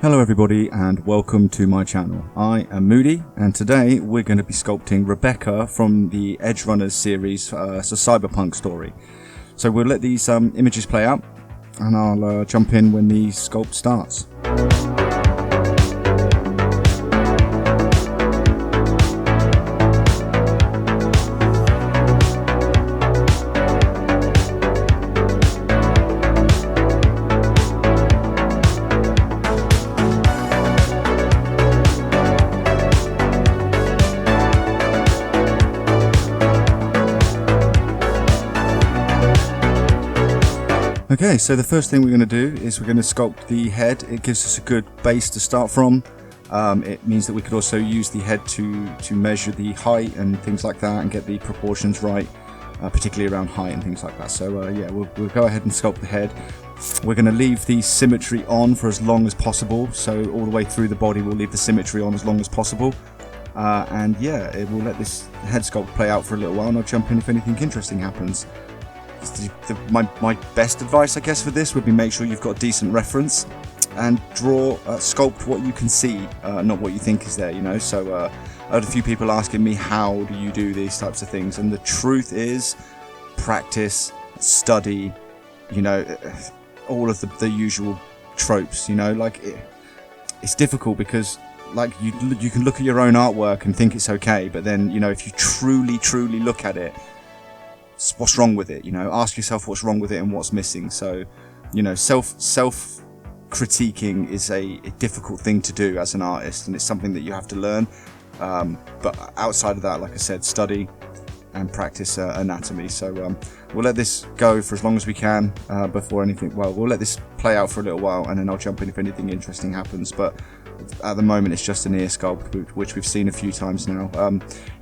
Hello everybody and welcome to my channel. I am Moody and today we're going to be sculpting Rebecca from the Edgerunners series. It's a cyberpunk story. So we'll let these images play out and I'll jump in when the sculpt starts. Okay, so the first thing we're going to do is we're going to sculpt the head. It gives us a good base to start from. It means that we could also use the head to measure the height and things like that and get the proportions right, particularly around height and things like that. So yeah, we'll go ahead and sculpt the head. We're going to leave the symmetry on for as long as possible. So all the way through the body we'll leave the symmetry on as long as possible. And yeah, we'll let this head sculpt play out for a little while and I'll jump in if anything interesting happens. My best advice, I guess, for this would be make sure you've got a decent reference and sculpt what you can see, not what you think is there, you know. So I had a few people asking me, how do you do these types of things? And the truth is, practice, study, you know, all of the usual tropes, you know. Like it's difficult because like you can look at your own artwork and think it's okay, but then, you know, if you truly look at it, what's wrong with it, you know? Ask yourself what's wrong with it and what's missing. So, you know, self critiquing is a difficult thing to do as an artist, and it's something that you have to learn. But outside of that, like I said, study and practice anatomy. So we'll let this go for as long as we can before anything. Well, we'll let this play out for a little while, and then I'll jump in if anything interesting happens. But at the moment it's just an ear sculpt, which we've seen a few times now.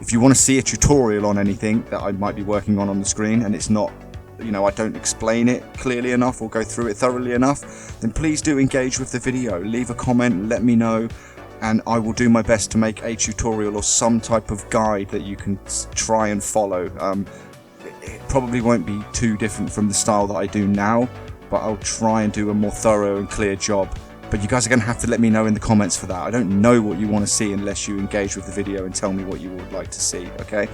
If you want to see a tutorial on anything that I might be working on the screen and it's not, you know, I don't explain it clearly enough or go through it thoroughly enough, then please do engage with the video. Leave a comment, let me know, and I will do my best to make a tutorial or some type of guide that you can try and follow. It probably won't be too different from the style that I do now, but I'll try and do a more thorough and clear job. But you guys are going to have to let me know in the comments for that. I don't know what you want to see unless you engage with the video and tell me what you would like to see, okay?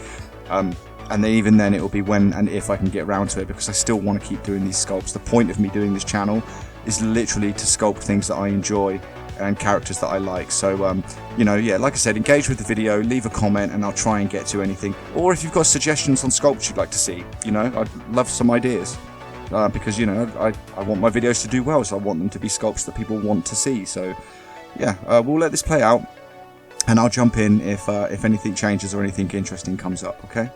And then even then it will be when and if I can get around to it, because I still want to keep doing these sculpts. The point of me doing this channel is literally to sculpt things that I enjoy and characters that I like. So, you know, yeah, like I said, engage with the video, leave a comment, and I'll try and get to anything. Or if you've got suggestions on sculpts you'd like to see, you know, I'd love some ideas. Because, you know, I want my videos to do well, so I want them to be sculpts that people want to see. So yeah, we'll let this play out and I'll jump in if anything changes or anything interesting comes up, okay?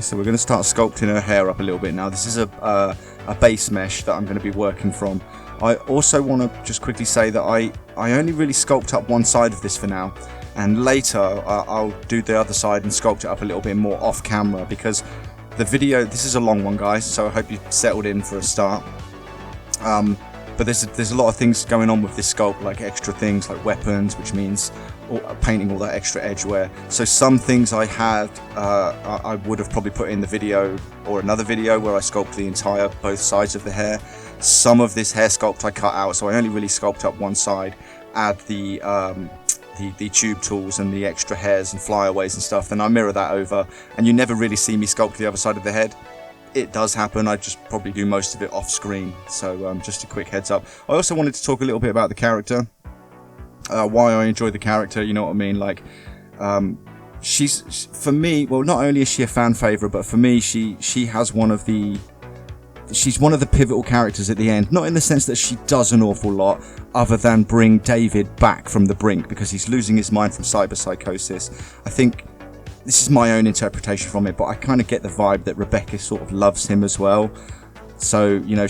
So we're going to start sculpting her hair up a little bit now. This is a base mesh that I'm going to be working from. I also want to just quickly say that I only really sculpt up one side of this for now, and later I'll do the other side and sculpt it up a little bit more off camera, because the video, this is a long one guys, so I hope you settled in for a start. But there's a lot of things going on with this sculpt, like extra things like weapons, which means painting all that extra edgeware. So some things I had, I would have probably put in the video or another video where I sculpt the entire both sides of the hair. Some of this hair sculpt I cut out, so I only really sculpt up one side, add the tube tools and the extra hairs and flyaways and stuff, then I mirror that over, and you never really see me sculpt the other side of the head. It does happen, I just probably do most of it off screen, so just a quick heads up. I also wanted to talk a little bit about the character, why I enjoy the character, you know what I mean, like for me, well, not only is she a fan favorite, but for me, she has she's one of the pivotal characters at the end, not in the sense that she does an awful lot other than bring David back from the brink because he's losing his mind from cyberpsychosis. I think this is my own interpretation from it, but I kind of get the vibe that Rebecca sort of loves him as well. So, you know,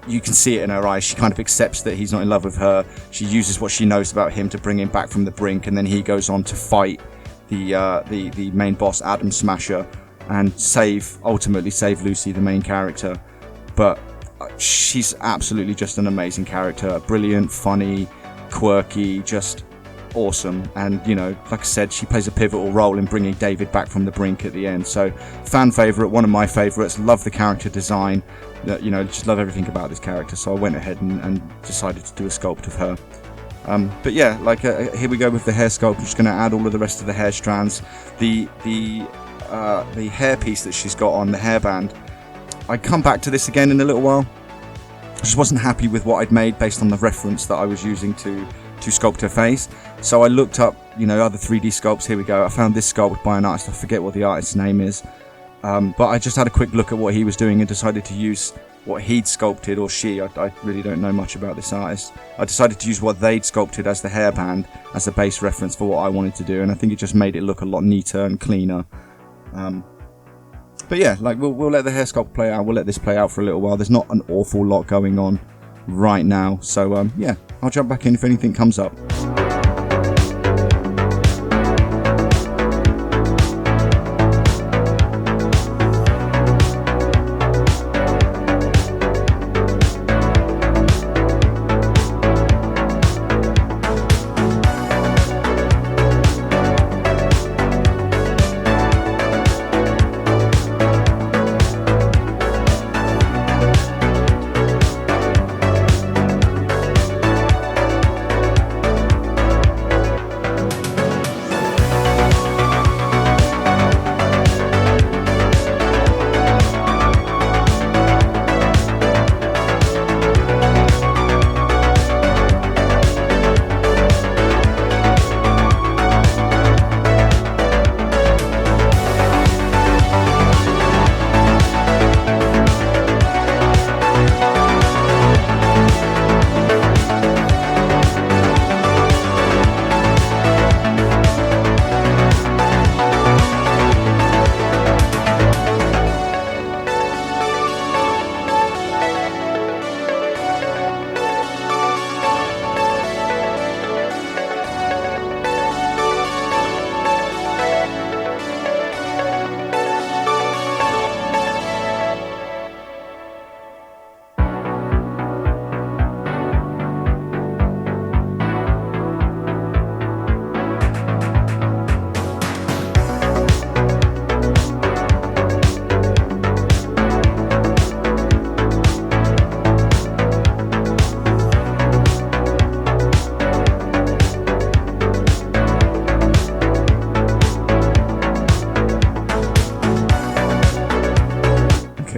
you can see it in her eyes. She kind of accepts that he's not in love with her. She uses what she knows about him to bring him back from the brink, and then he goes on to fight the main boss, Adam Smasher, and ultimately save Lucy, the main character. But she's absolutely just an amazing character. Brilliant, funny, quirky, just awesome. And, you know, like I said, she plays a pivotal role in bringing David back from the brink at the end. So, fan favourite, one of my favourites. Love the character design. You know, just love everything about this character. So I went ahead and decided to do a sculpt of her. But yeah, like here we go with the hair sculpt. I'm just going to add all of the rest of the hair strands. The hair piece that she's got on, the hairband, I'd come back to this again in a little while. I just wasn't happy with what I'd made based on the reference that I was using to sculpt her face. So I looked up, you know, other 3D sculpts. Here we go. I found this sculpt by an artist. I forget what the artist's name is. But I just had a quick look at what he was doing and decided to use what he'd sculpted, or she. I really don't know much about this artist. I decided to use what they'd sculpted as the hairband as a base reference for what I wanted to do, and I think it just made it look a lot neater and cleaner. But yeah, like we'll let the hair sculpt play out. We'll let this play out for a little while. There's not an awful lot going on right now, so yeah, I'll jump back in if anything comes up.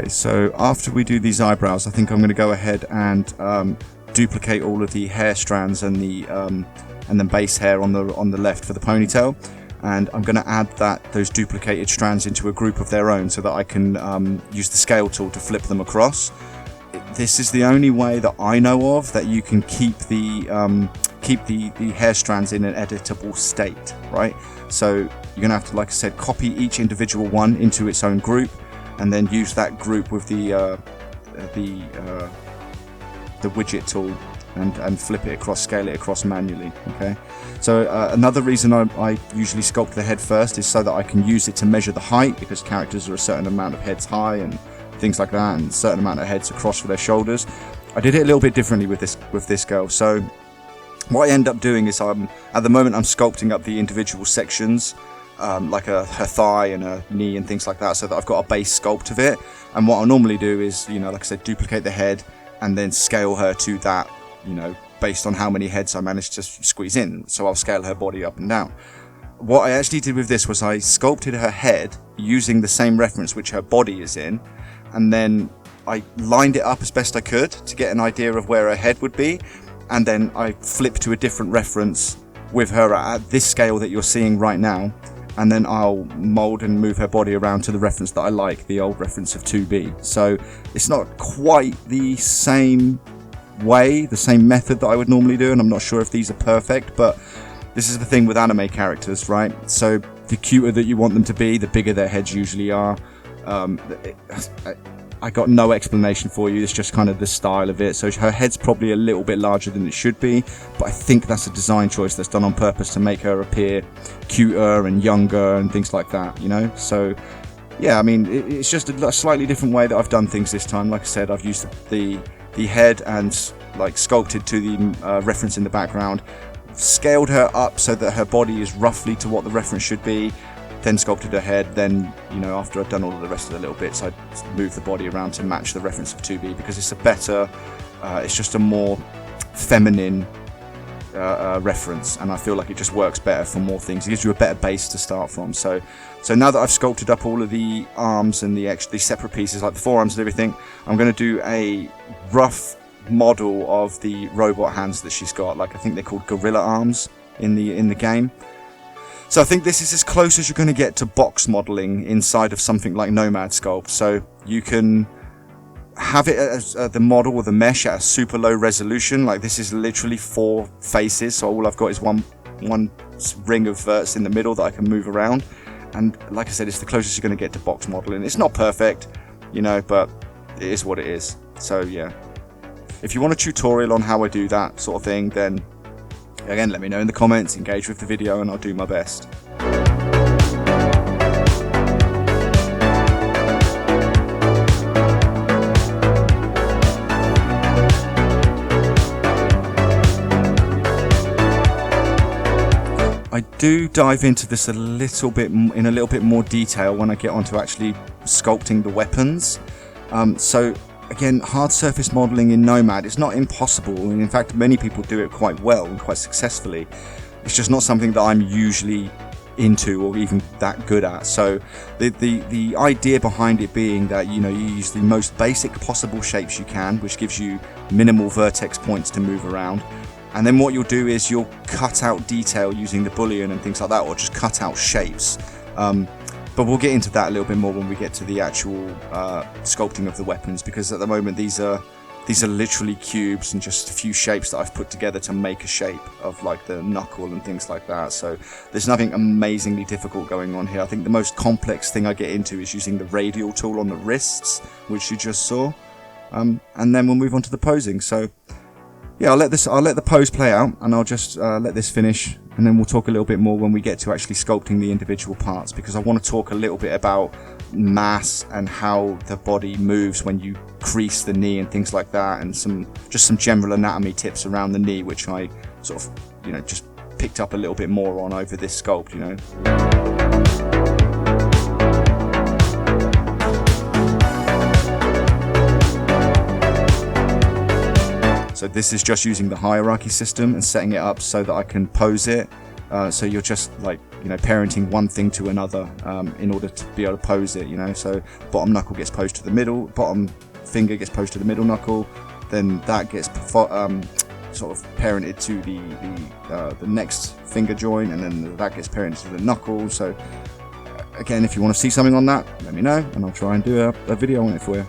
So after we do these eyebrows, I think I'm going to go ahead and duplicate all of the hair strands and the base hair on the left for the ponytail, and I'm going to add those duplicated strands into a group of their own so that I can use the scale tool to flip them across. This is the only way that I know of that you can keep the hair strands in an editable state, right? So you're going to have to, like I said, copy each individual one into its own group, and then use that group with the widget tool and flip it across, scale it across manually. Okay. So another reason I usually sculpt the head first is so that I can use it to measure the height, because characters are a certain amount of heads high and things like that, and a certain amount of heads across for their shoulders. I did it a little bit differently with this girl. So what I end up doing is at the moment I'm sculpting up the individual sections, like her thigh and her knee and things like that, so that I've got a base sculpt of it. And what I normally do is, you know, like I said, duplicate the head and then scale her to that, you know, based on how many heads I managed to squeeze in. So I'll scale her body up and down. What I actually did with this was I sculpted her head using the same reference which her body is in, and then I lined it up as best I could to get an idea of where her head would be, and then I flipped to a different reference with her at this scale that you're seeing right now, and then I'll mold and move her body around to the reference that I like, the old reference of 2B. So it's not quite the same way, the same method that I would normally do, and I'm not sure if these are perfect, but this is the thing with anime characters, right? So the cuter that you want them to be, the bigger their heads usually are. I got no explanation for you, it's just kind of the style of it. So her head's probably a little bit larger than it should be, but I think that's a design choice that's done on purpose to make her appear cuter and younger and things like that, you know? So yeah, I mean, it's just a slightly different way that I've done things this time. Like I said, I've used the head and like sculpted to the reference in the background, scaled her up so that her body is roughly to what the reference should be, then sculpted her head. Then, you know, after I'd done all of the rest of the little bits, I'd move the body around to match the reference of 2B, because it's a better, it's just a more feminine reference, and I feel like it just works better for more things. It gives you a better base to start from. So now that I've sculpted up all of the arms and the separate pieces, like the forearms and everything, I'm going to do a rough model of the robot hands that she's got. Like, I think they're called gorilla arms in the game. So I think this is as close as you're going to get to box modeling inside of something like Nomad Sculpt. So you can have it as the model or the mesh at a super low resolution. Like, this is literally 4 faces, so all I've got is one ring of verts in the middle that I can move around. And like I said, it's the closest you're going to get to box modeling. It's not perfect, you know, but it is what it is. So yeah, if you want a tutorial on how I do that sort of thing, then again, let me know in the comments, engage with the video, and I'll do my best. I do dive into this in a little bit more detail when I get onto actually sculpting the weapons. So again, hard surface modeling in Nomad is not impossible, and in fact many people do it quite well and quite successfully. It's just not something that I'm usually into or even that good at. So the idea behind it being that, you know, you use the most basic possible shapes you can, which gives you minimal vertex points to move around. And then what you'll do is you'll cut out detail using the boolean and things like that, or just cut out shapes. But we'll get into that a little bit more when we get to the actual sculpting of the weapons, because at the moment these are literally cubes and just a few shapes that I've put together to make a shape of, like, the knuckle and things like that. So there's nothing amazingly difficult going on here. I think the most complex thing I get into is using the radial tool on the wrists, which you just saw, and then we'll move on to the posing. So yeah, I'll let the pose play out, and I'll just let this finish, and then we'll talk a little bit more when we get to actually sculpting the individual parts, because I want to talk a little bit about mass and how the body moves when you crease the knee and things like that, and some general anatomy tips around the knee, which I sort of, you know, just picked up a little bit more on over this sculpt, you know. So this is just using the hierarchy system and setting it up so that I can pose it. So you're just, like, you know, parenting one thing to another in order to be able to pose it, you know. So bottom knuckle gets posed to the middle, bottom finger gets posed to the middle knuckle, then that gets sort of parented to the next finger joint, and then that gets parented to the knuckle. So again, if you want to see something on that, let me know, and I'll try and do a video on it for you.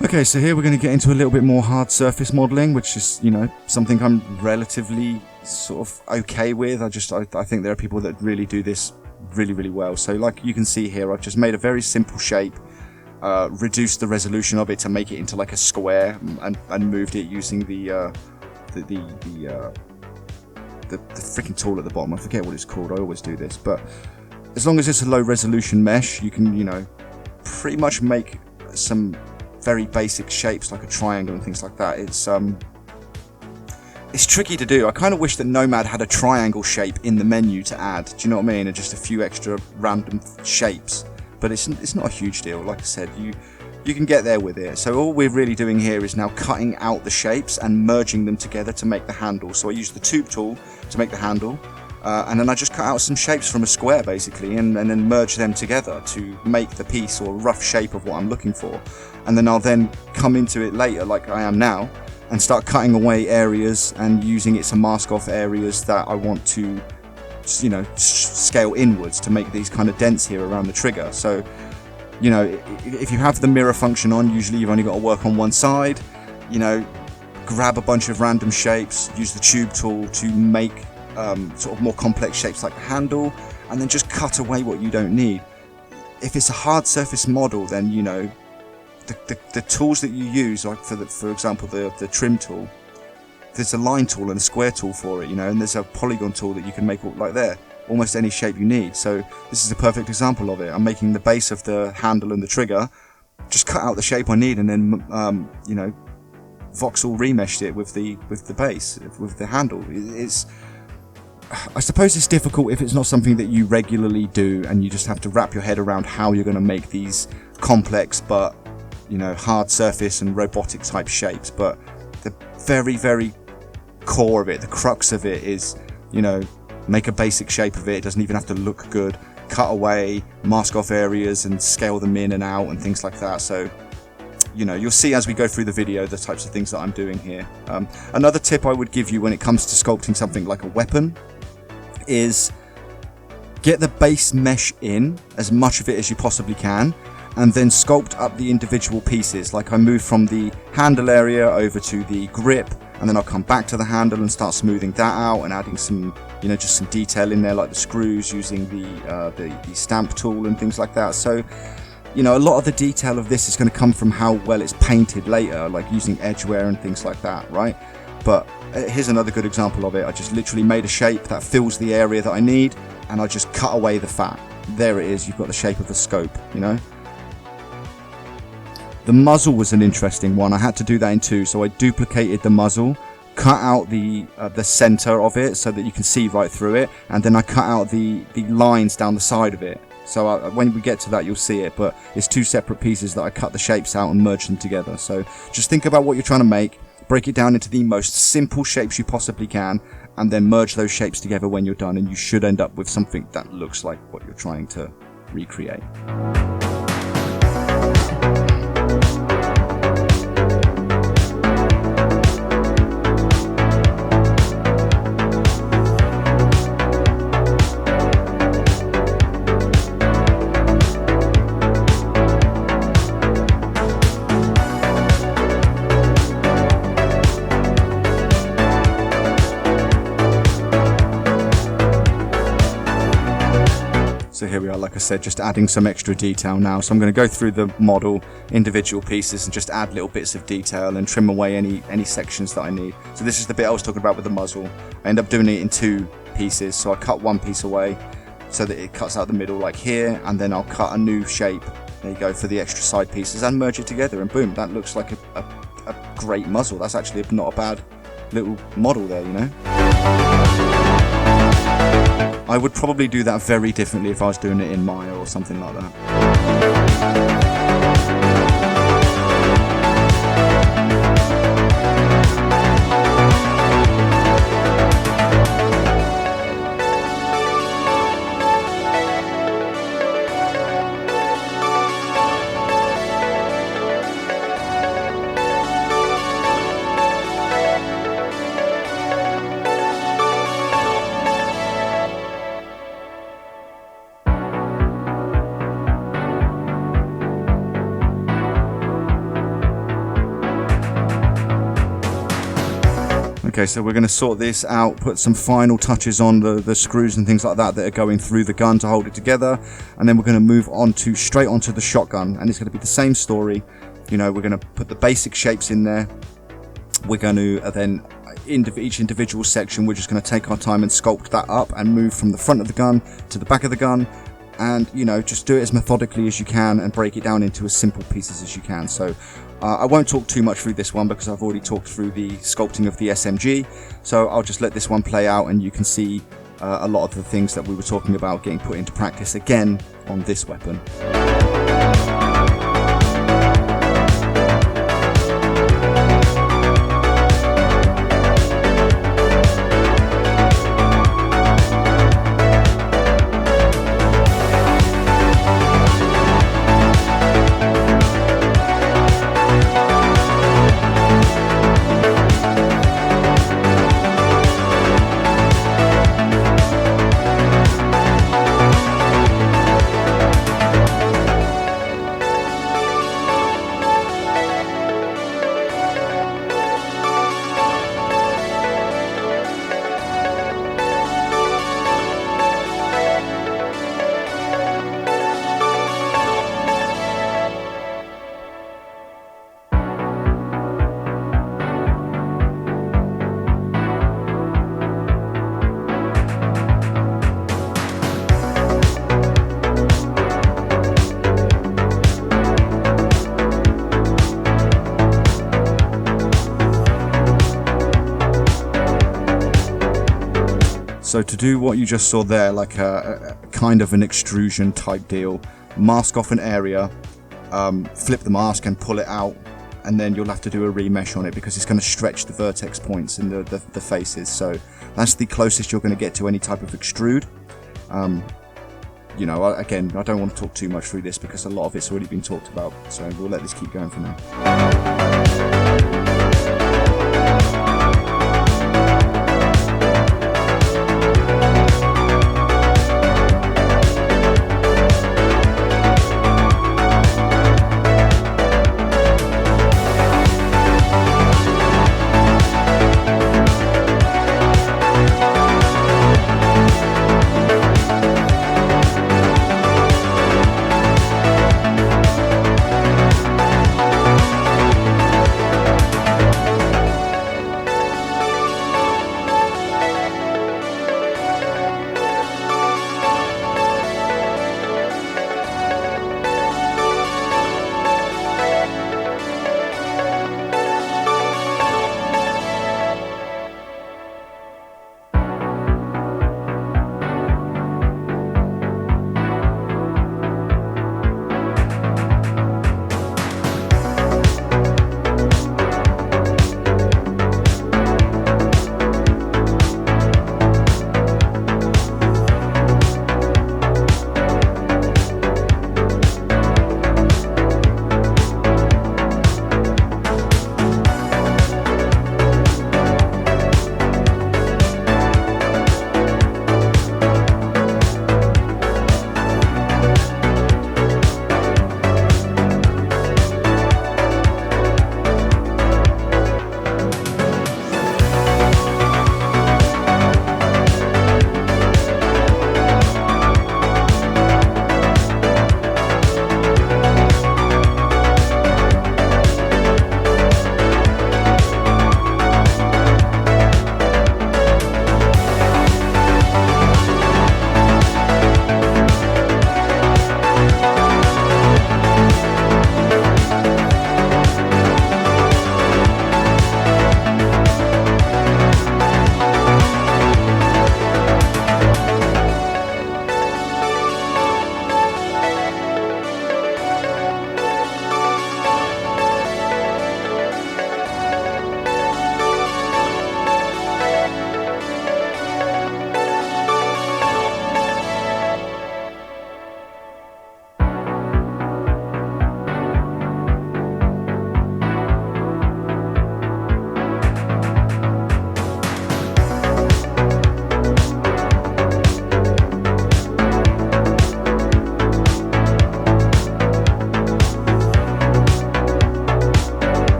Okay, so here we're going to get into a little bit more hard surface modeling, which is, you know, something I'm relatively sort of okay with. I think there are people that really do this really, really well. So like you can see here, I've just made a very simple shape, reduced the resolution of it to make it into like a square, and moved it using the freaking tool at the bottom. I forget what it's called. I always do this, but as long as it's a low resolution mesh, you can, you know, pretty much make some very basic shapes like a triangle and things like that. It's it's tricky to do. I kind of wish that Nomad had a triangle shape in the menu to add, do you know what I mean, and just a few extra random shapes, but it's not a huge deal. Like I said, you can get there with it. So all we're really doing here is now cutting out the shapes and merging them together to make the handle. So I use the tube tool to make the handle, and then I just cut out some shapes from a square basically, and then merge them together to make the piece or rough shape of what I'm looking for. And then I'll then come into it later, like I am now, and start cutting away areas and using it to mask off areas that I want to, you know, scale inwards to make these kind of dents here around the trigger. So, you know, if you have the mirror function on, usually you've only got to work on one side. You know, grab a bunch of random shapes, use the tube tool to make sort of more complex shapes like the handle, and then just cut away what you don't need. If it's a hard surface model, then, you know, the tools that you use, like for example the trim tool, there's a line tool and a square tool for it, you know, and there's a polygon tool that you can make like there. Almost any shape you need. So this is a perfect example of it. I'm making the base of the handle and the trigger, just cut out the shape I need, and then you know, voxel remeshed it with the base, with the handle. I suppose it's difficult if it's not something that you regularly do, and you just have to wrap your head around how you're going to make these complex but, you know, hard surface and robotic type shapes. But the very, very core of it, the crux of it is, you know, make a basic shape of it. It doesn't even have to look good. Cut away, mask off areas and scale them in and out and things like that. So, you know, you'll see as we go through the video the types of things that I'm doing here. Another tip I would give you when it comes to sculpting something like a weapon is get the base mesh in, as much of it as you possibly can, and then sculpt up the individual pieces. Like I move from the handle area over to the grip, and then I'll come back to the handle and start smoothing that out and adding some, you know, just some detail in there, like the screws, using the stamp tool and things like that. So, you know, a lot of the detail of this is going to come from how well it's painted later, like using edge wear and things like that, right? But here's another good example of it. I just literally made a shape that fills the area that I need, and I just cut away the fat. There it is. You've got the shape of the scope, you know. The muzzle was an interesting one. I had to do that in two, so I duplicated the muzzle, cut out the center of it so that you can see right through it, and then I cut out the lines down the side of it. So when we get to that, you'll see it, but it's two separate pieces that I cut the shapes out and merged them together. So just think about what you're trying to make, break it down into the most simple shapes you possibly can, and then merge those shapes together when you're done, and you should end up with something that looks like what you're trying to recreate. So here we are, like I said, just adding some extra detail now. So I'm going to go through the model, individual pieces, and just add little bits of detail and trim away any sections that I need. So this is the bit I was talking about with the muzzle. I end up doing it in two pieces. So I cut one piece away so that it cuts out the middle like here, and then I'll cut a new shape, there you go, for the extra side pieces and merge it together, and boom, that looks like a great muzzle. That's actually not a bad little model there, you know. I would probably do that very differently if I was doing it in Maya or something like that. Okay, so we're going to sort this out, put some final touches on the screws and things like that are going through the gun to hold it together, and then we're going to move on to straight onto the shotgun, and it's going to be the same story. You know, we're going to put the basic shapes in there. We're going to then each individual section, we're just going to take our time and sculpt that up and move from the front of the gun to the back of the gun, and, you know, just do it as methodically as you can and break it down into as simple pieces as you can. So I won't talk too much through this one because I've already talked through the sculpting of the SMG, so I'll just let this one play out and you can see a lot of the things that we were talking about getting put into practice again on this weapon. So to do what you just saw there, like a kind of an extrusion type deal, mask off an area, flip the mask and pull it out, and then you'll have to do a remesh on it because it's going to stretch the vertex points in the faces. So that's the closest you're going to get to any type of extrude. You know, again, I don't want to talk too much through this because a lot of it's already been talked about, so we'll let this keep going for now.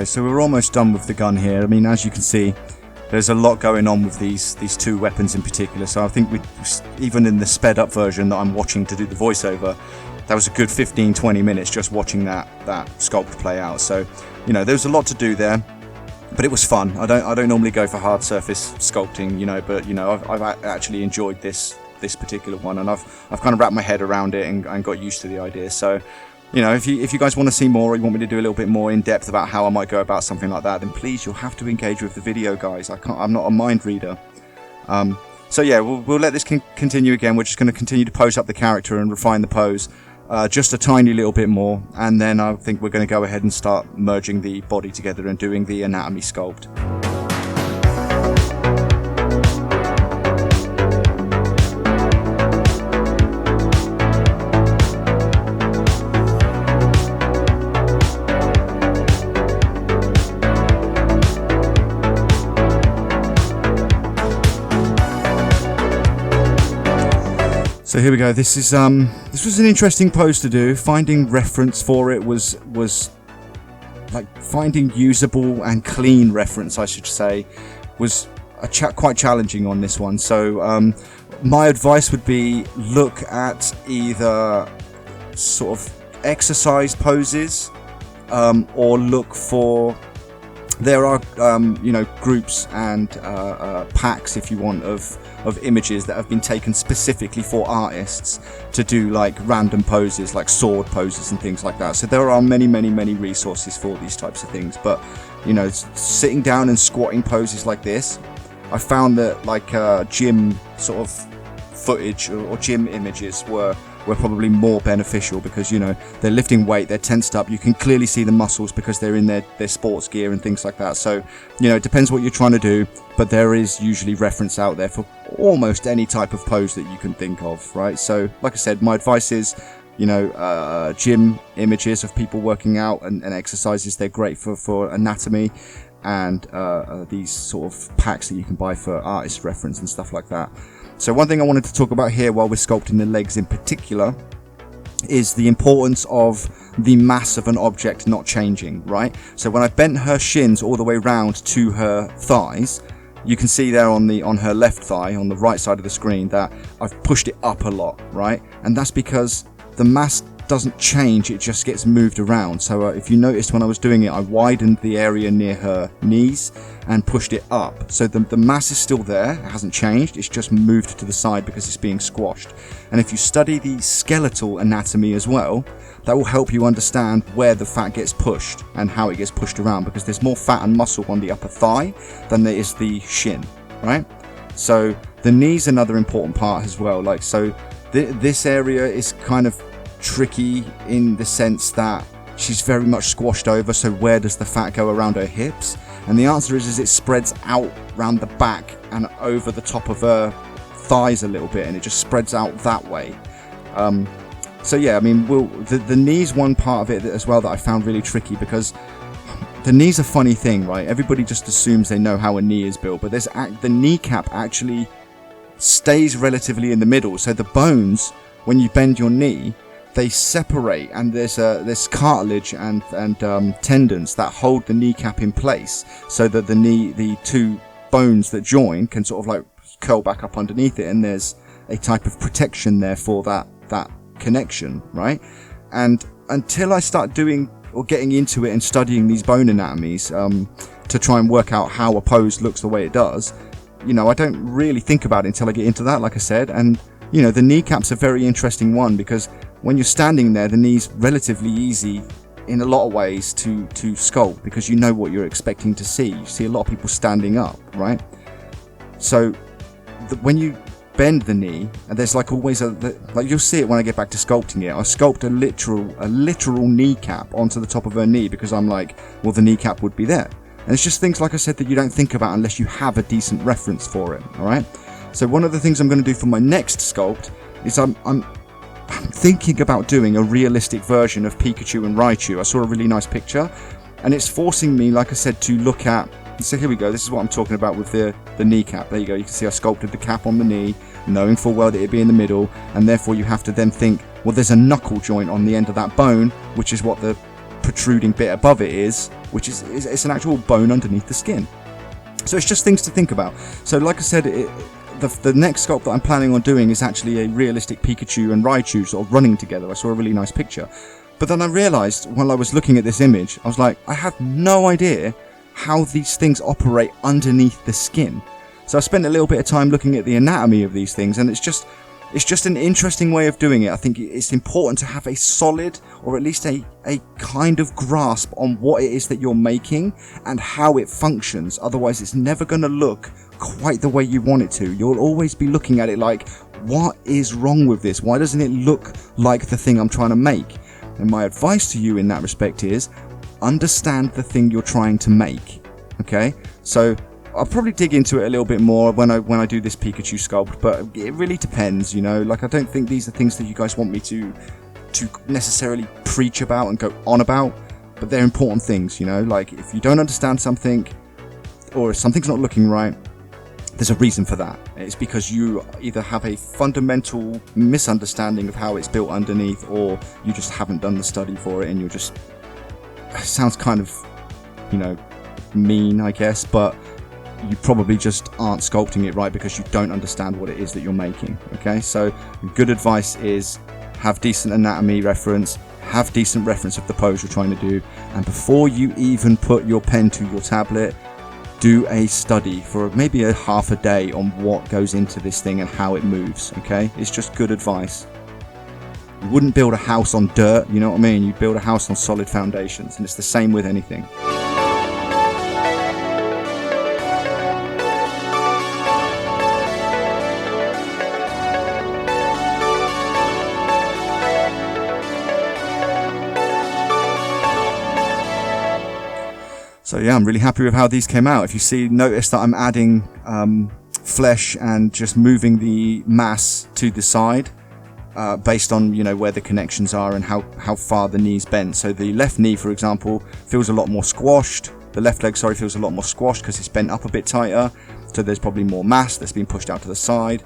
Okay, so we're almost done with the gun here. I mean, as you can see, there's a lot going on with these two weapons in particular. So I think even in the sped up version that I'm watching to do the voiceover, that was a good 15-20 minutes just watching that sculpt play out. So, you know, there was a lot to do there, but it was fun. I don't normally go for hard surface sculpting, you know, but you know, I've actually enjoyed this particular one, and I've kind of wrapped my head around it and got used to the idea. So, you know, if you guys want to see more, or you want me to do a little bit more in depth about how I might go about something like that, then please, you'll have to engage with the video, guys. I'm not a mind reader. So yeah, we'll let this continue again. We're just going to continue to pose up the character and refine the pose just a tiny little bit more, and then I think we're going to go ahead and start merging the body together and doing the anatomy sculpt. So here we go. This was an interesting pose to do. Finding reference for it was like finding usable and clean reference, I should say, was quite challenging on this one. So my advice would be look at either sort of exercise poses or look for. There are you know, groups and packs, if you want, of images that have been taken specifically for artists to do like random poses, like sword poses and things like that. So there are many resources for these types of things. But you know, sitting down and squatting poses like this, I found that like gym sort of footage or gym images were probably more beneficial, because you know, they're lifting weight, they're tensed up, you can clearly see the muscles because they're in their sports gear and things like that. So you know, it depends what you're trying to do, but there is usually reference out there for almost any type of pose that you can think of, right? So like I said, my advice is, you know, gym images of people working out and exercises, they're great for anatomy, and these sort of packs that you can buy for artist reference and stuff like that. So one thing I wanted to talk about here while we're sculpting the legs in particular is the importance of the mass of an object not changing, right? So when I bent her shins all the way round to her thighs, you can see there on her left thigh, on the right side of the screen, that I've pushed it up a lot, right? And that's because the mass doesn't change, it just gets moved around. So if you noticed when I was doing it, I widened the area near her knees and pushed it up. So the mass is still there, it hasn't changed, it's just moved to the side because it's being squashed. And if you study the skeletal anatomy as well, that will help you understand where the fat gets pushed and how it gets pushed around, because there's more fat and muscle on the upper thigh than there is the shin, right? So the knee's another important part as well. Like, so this area is kind of tricky in the sense that she's very much squashed over. So where does the fat go around her hips? And the answer is it spreads out around the back and over the top of her thighs a little bit, and it just spreads out that way. So yeah, I mean, the knee's one part of it as well that I found really tricky, because the knee's a funny thing, right? Everybody just assumes they know how a knee is built, but the kneecap actually stays relatively in the middle. So the bones, when you bend your knee, they separate, and there's cartilage and tendons that hold the kneecap in place, so that the two bones that join can sort of like curl back up underneath it, and there's a type of protection there for that connection, right? And until I start doing or getting into it and studying these bone anatomies to try and work out how a pose looks the way it does, you know, I don't really think about it until I get into that, like I said. And you know, the kneecap's a very interesting one, because when you're standing there, the knee's relatively easy in a lot of ways to sculpt, because you know what you're expecting to see. You see a lot of people standing up, right? So when you bend the knee, and there's like always like you'll see it when I get back to sculpting it, I sculpt a literal kneecap onto the top of her knee, because I'm like, well, the kneecap would be there. And it's just things, like I said, that you don't think about unless you have a decent reference for it, all right? So one of the things I'm going to do for my next sculpt is I'm thinking about doing a realistic version of Pikachu and Raichu. I saw a really nice picture, and it's forcing me, like I said, to look at. So here we go. This is what I'm talking about with the kneecap. There you go. You can see I sculpted the cap on the knee, knowing full well that it'd be in the middle, and therefore you have to then think, well, there's a knuckle joint on the end of that bone, which is what the protruding bit above it is, which is it's an actual bone underneath the skin. So it's just things to think about. So like I said, the next sculpt that I'm planning on doing is actually a realistic Pikachu and Raichu sort of running together. I saw a really nice picture. But then I realized while I was looking at this image, I was like, I have no idea how these things operate underneath the skin. So I spent a little bit of time looking at the anatomy of these things, and it's just an interesting way of doing it. I think it's important to have a solid, or at least a kind of grasp on what it is that you're making and how it functions. Otherwise, it's never going to look quite the way you want it to. You'll always be looking at it like, what is wrong with this? Why doesn't it look like the thing I'm trying to make? And my advice to you in that respect is, understand the thing you're trying to make. Okay? So I'll probably dig into it a little bit more when I do this Pikachu sculpt, but it really depends, you know. Like, I don't think these are things that you guys want me to necessarily preach about and go on about, but they're important things, you know. Like, if you don't understand something, or if something's not looking right, there's a reason for that. It's because you either have a fundamental misunderstanding of how it's built underneath, or you just haven't done the study for it, and you're just... It sounds kind of, you know, mean, I guess, but you probably just aren't sculpting it right because you don't understand what it is that you're making. Okay, so good advice is have decent anatomy reference, have decent reference of the pose you're trying to do, and before you even put your pen to your tablet, do a study for maybe a half a day on what goes into this thing and how it moves. Okay, it's just good advice. You wouldn't build a house on dirt, you know what I mean? You build a house on solid foundations, and it's the same with anything. So yeah, I'm really happy with how these came out. If you notice that I'm adding flesh and just moving the mass to the side based on, you know, where the connections are and how far the knee's bent. So the left knee, for example, feels a lot more squashed. The left leg, sorry, feels a lot more squashed because it's bent up a bit tighter. So there's probably more mass that's been pushed out to the side.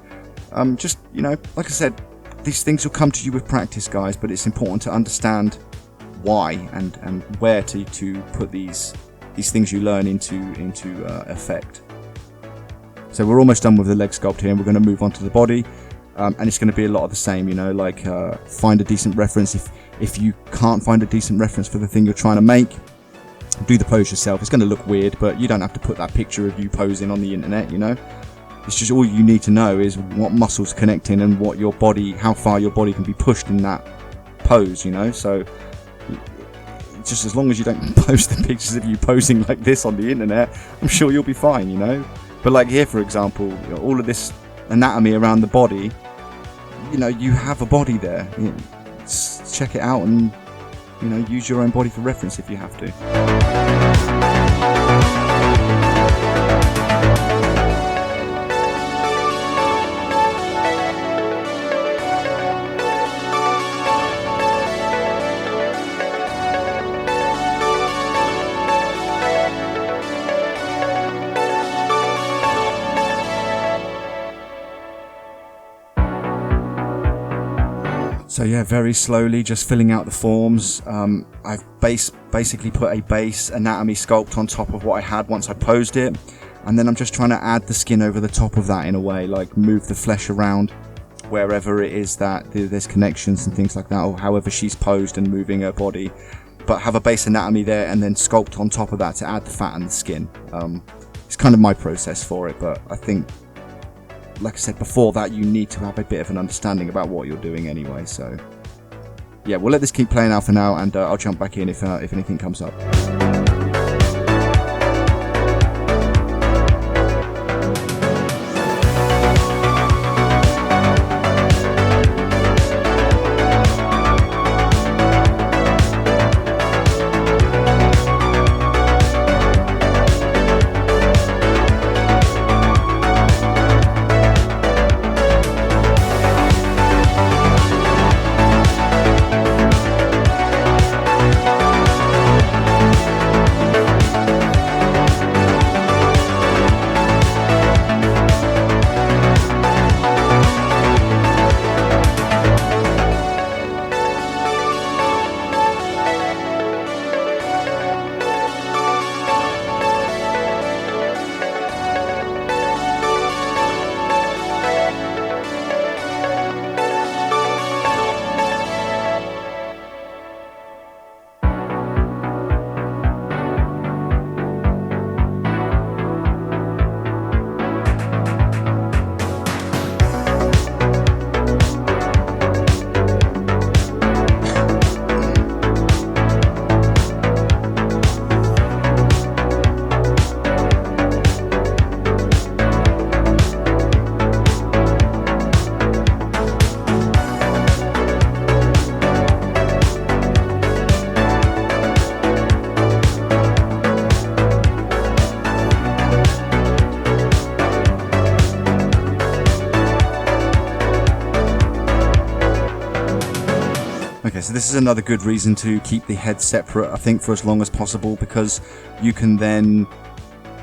Just, you know, like I said, these things will come to you with practice, guys, but it's important to understand why and where to put these things you learn into effect. So we're almost done with the leg sculpt here, and we're going to move on to the body, and it's going to be a lot of the same, you know, like find a decent reference. If you can't find a decent reference for the thing you're trying to make, do the pose yourself. It's going to look weird, but you don't have to put that picture of you posing on the internet, you know. It's just all you need to know is what muscles are connecting and what your body, how far your body can be pushed in that pose, you know. So just as long as you don't post the pictures of you posing like this on the internet, I'm sure you'll be fine, you know. But like here, for example, you know, all of this anatomy around the body, you know, you have a body there. You know, check it out and, you know, use your own body for reference if you have to. So yeah, very slowly, just filling out the forms. I've basically put a base anatomy sculpt on top of what I had once I posed it, and then I'm just trying to add the skin over the top of that in a way, like move the flesh around wherever it is that there's connections and things like that, or however she's posed and moving her body, but have a base anatomy there and then sculpt on top of that to add the fat and the skin. It's kind of my process for it, but I think, like I said before, that you need to have a bit of an understanding about what you're doing anyway. So yeah, we'll let this keep playing out for now, and I'll jump back in if anything comes up. Okay, so this is another good reason to keep the head separate, I think, for as long as possible, because you can then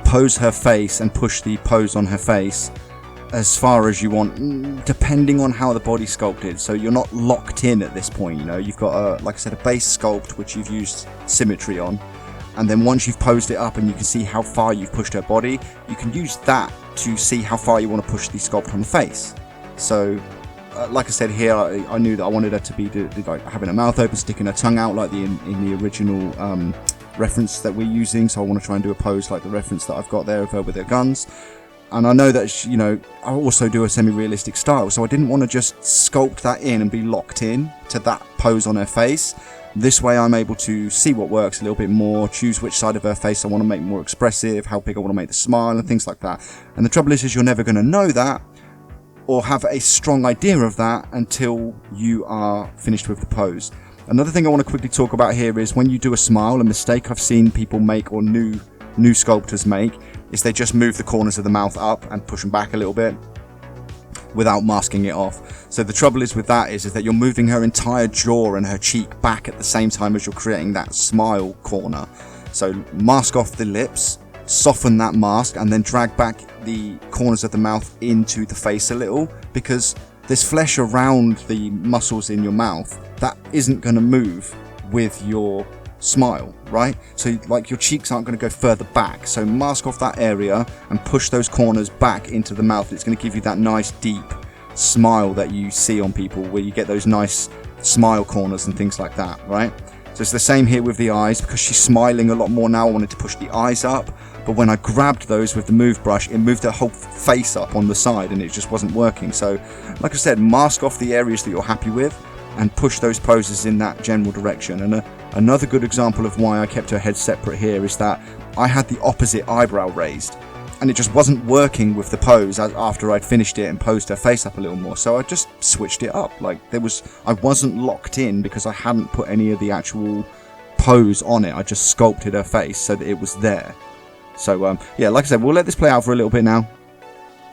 pose her face and push the pose on her face as far as you want, depending on how the body's sculpted. So you're not locked in at this point, you know. You've got a, like I said, a base sculpt which you've used symmetry on, and then once you've posed it up and you can see how far you've pushed her body, you can use that to see how far you want to push the sculpt on the face. So like I said here, I knew that I wanted her to be like having her mouth open, sticking her tongue out like in the original reference that we're using. So I want to try and do a pose like the reference that I've got there of her with her guns. And I know that she, you know, I also do a semi-realistic style, so I didn't want to just sculpt that in and be locked in to that pose on her face. This way I'm able to see what works a little bit more, choose which side of her face I want to make more expressive, how big I want to make the smile and things like that. And the trouble is you're never going to know that or have a strong idea of that until you are finished with the pose. Another thing I want to quickly talk about here is when you do a smile, a mistake I've seen people make, or new sculptors make, is they just move the corners of the mouth up and push them back a little bit without masking it off. So the trouble is with that is that you're moving her entire jaw and her cheek back at the same time as you're creating that smile corner. So mask off the lips, soften that mask, and then drag back the corners of the mouth into the face a little, because there's flesh around the muscles in your mouth that isn't going to move with your smile, right? So like your cheeks aren't going to go further back, so mask off that area and push those corners back into the mouth. It's going to give you that nice deep smile that you see on people, where you get those nice smile corners and things like that, right? So it's the same here with the eyes. Because she's smiling a lot more now, I wanted to push the eyes up, but when I grabbed those with the move brush, it moved her whole face up on the side and it just wasn't working. So like I said, mask off the areas that you're happy with and push those poses in that general direction. And another good example of why I kept her head separate here is that I had the opposite eyebrow raised and it just wasn't working with the pose after I'd finished it and posed her face up a little more. So I just switched it up. Like I wasn't locked in because I hadn't put any of the actual pose on it. I just sculpted her face so that it was there. So yeah, like I said, we'll let this play out for a little bit now.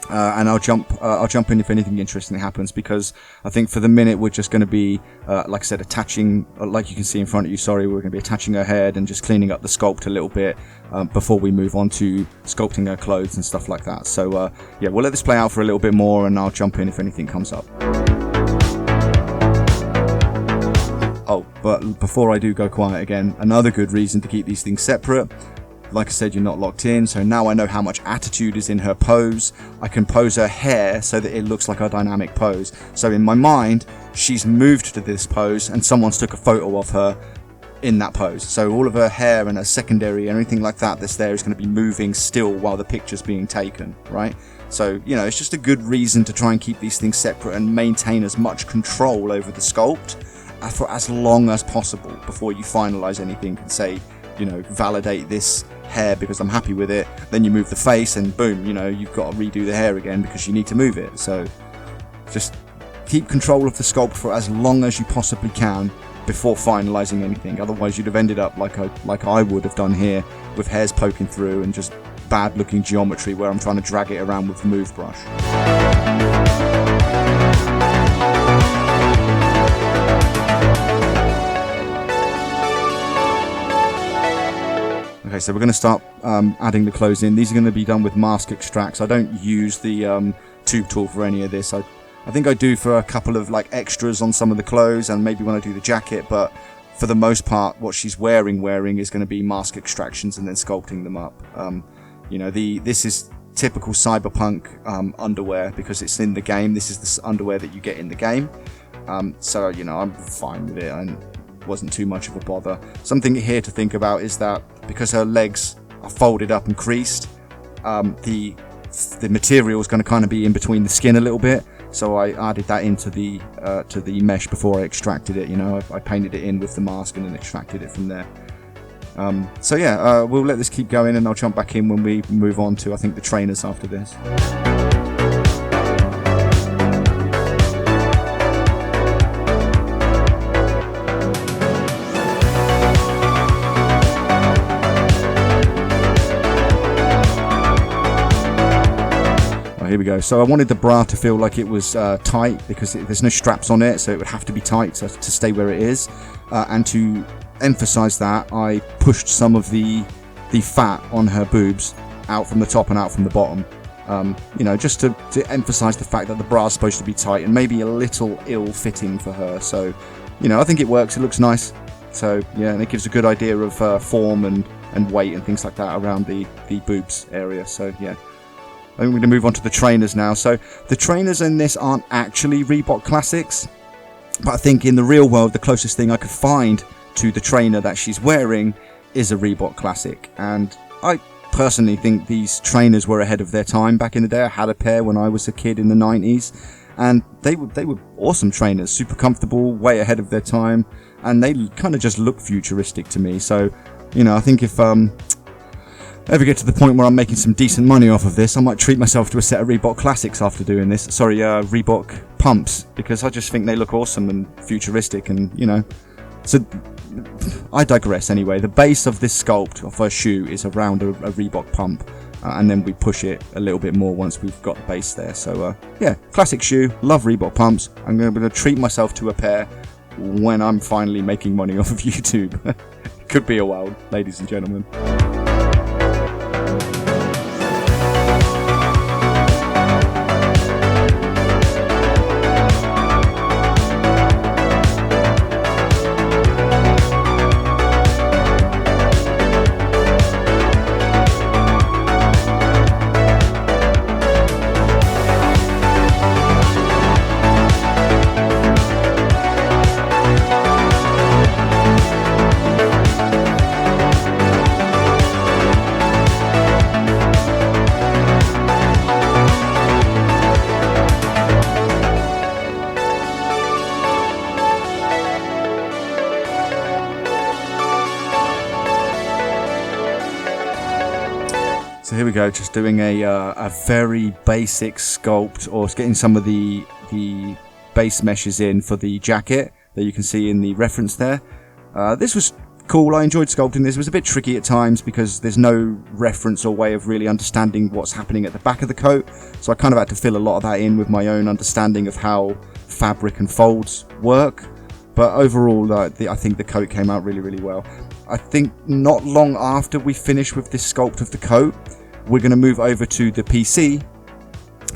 And I'll jump in if anything interesting happens, because I think for the minute we're just going to be, like I said, attaching, like you can see in front of you, we're going to be attaching her head and just cleaning up the sculpt a little bit before we move on to sculpting her clothes and stuff like that. So yeah, we'll let this play out for a little bit more and I'll jump in if anything comes up. Oh, but before I do go quiet again, another good reason to keep these things separate. Like I said, you're not locked in, so now I know how much attitude is in her pose. I can pose her hair so that it looks like a dynamic pose. So in my mind, she's moved to this pose and someone's took a photo of her in that pose. So all of her hair and her secondary and anything like that that's there is going to be moving still while the picture's being taken, right? So, you know, it's just a good reason to try and keep these things separate and maintain as much control over the sculpt for as long as possible before you finalize anything and say, you know, validate this hair because I'm happy with it. Then you move the face and boom, you know, you've got to redo the hair again because you need to move it. So just keep control of the sculpt for as long as you possibly can before finalizing anything. Otherwise you'd have ended up like I would have done here, with hairs poking through and just bad looking geometry where I'm trying to drag it around with the move brush. Okay, so we're going to start adding the clothes in. These are going to be done with mask extracts. I don't use the tube tool for any of this. I think I do for a couple of like extras on some of the clothes and maybe when I do the jacket, but for the most part what she's wearing is going to be mask extractions and then sculpting them up. You know, this is typical cyberpunk underwear because it's in the game. This is the underwear that you get in the game. So, you know, I'm fine with it. And wasn't too much of a bother. Something here to think about is that because her legs are folded up and creased, the material is going to kind of be in between the skin a little bit. So I added that into the mesh before I extracted it. You know, I painted it in with the mask and then extracted it from there. So yeah, we'll let this keep going and I'll jump back in when we move on to, I think, the trainers after this. here we go. So I wanted the bra to feel like it was tight, because there's no straps on it, so it would have to be tight to stay where it is. And to emphasize that, I pushed some of the fat on her boobs out from the top and out from the bottom. You know, just to emphasize the fact that the bra is supposed to be tight and maybe a little ill-fitting for her. So, you know, I think it works. It looks nice. So, yeah, and it gives a good idea of form and weight and things like that around the boobs area. So, yeah. I think we're going to move on to the trainers now. So, the trainers in this aren't actually Reebok Classics, but I think in the real world, the closest thing I could find to the trainer that she's wearing is a Reebok Classic. And I personally think these trainers were ahead of their time back in the day. I had a pair when I was a kid in the 90s, and they were awesome trainers, super comfortable, way ahead of their time, and they kind of just look futuristic to me. So, you know, I think if ever get to the point where I'm making some decent money off of this, I might treat myself to a set of Reebok Classics after doing this. Sorry, Reebok Pumps, because I just think they look awesome and futuristic, and, you know. So, I digress anyway. The base of this sculpt of her shoe is around a Reebok pump, and then we push it a little bit more once we've got the base there. So, yeah, classic shoe, love Reebok pumps. I'm going to treat myself to a pair when I'm finally making money off of YouTube. Could be a while, ladies and gentlemen. So here we go, just doing a very basic sculpt, or getting some of the base meshes in for the jacket that you can see in the reference there. This was cool. I enjoyed sculpting this. It was a bit tricky at times because there's no reference or way of really understanding what's happening at the back of the coat. So I kind of had to fill a lot of that in with my own understanding of how fabric and folds work. But overall, I think the coat came out really, really well. I think not long after we finish with this sculpt of the coat, we're going to move over to the PC,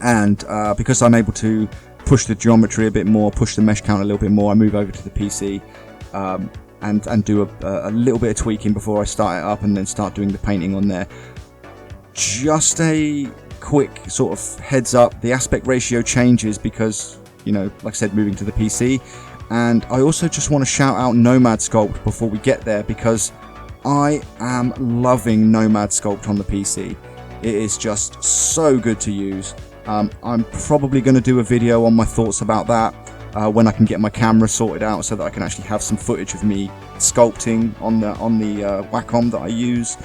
and because I'm able to push the geometry a bit more, push the mesh count a little bit more, I move over to the PC and do a little bit of tweaking before I start it up, and then start doing the painting on there. Just a quick sort of heads up, the aspect ratio changes because, you know, like I said, moving to the PC. And I also just want to shout out Nomad Sculpt before we get there, because I am loving Nomad Sculpt on the PC. It is just so good to use. I'm probably going to do a video on my thoughts about that when I can get my camera sorted out, so that I can actually have some footage of me sculpting on the Wacom that I use.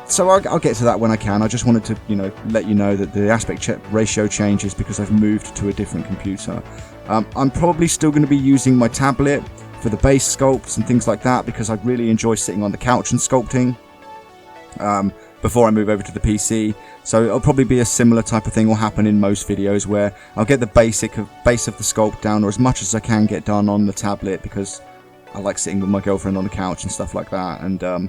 So I'll get to that when I can. I just wanted to, you know, let you know that the aspect ratio changes because I've moved to a different computer. I'm probably still going to be using my tablet for the base sculpts and things like that, because I really enjoy sitting on the couch and sculpting before I move over to the PC. So it'll probably be a similar type of thing will happen in most videos, where I'll get the base of the sculpt down, or as much as I can get done on the tablet, because I like sitting with my girlfriend on the couch and stuff like that. And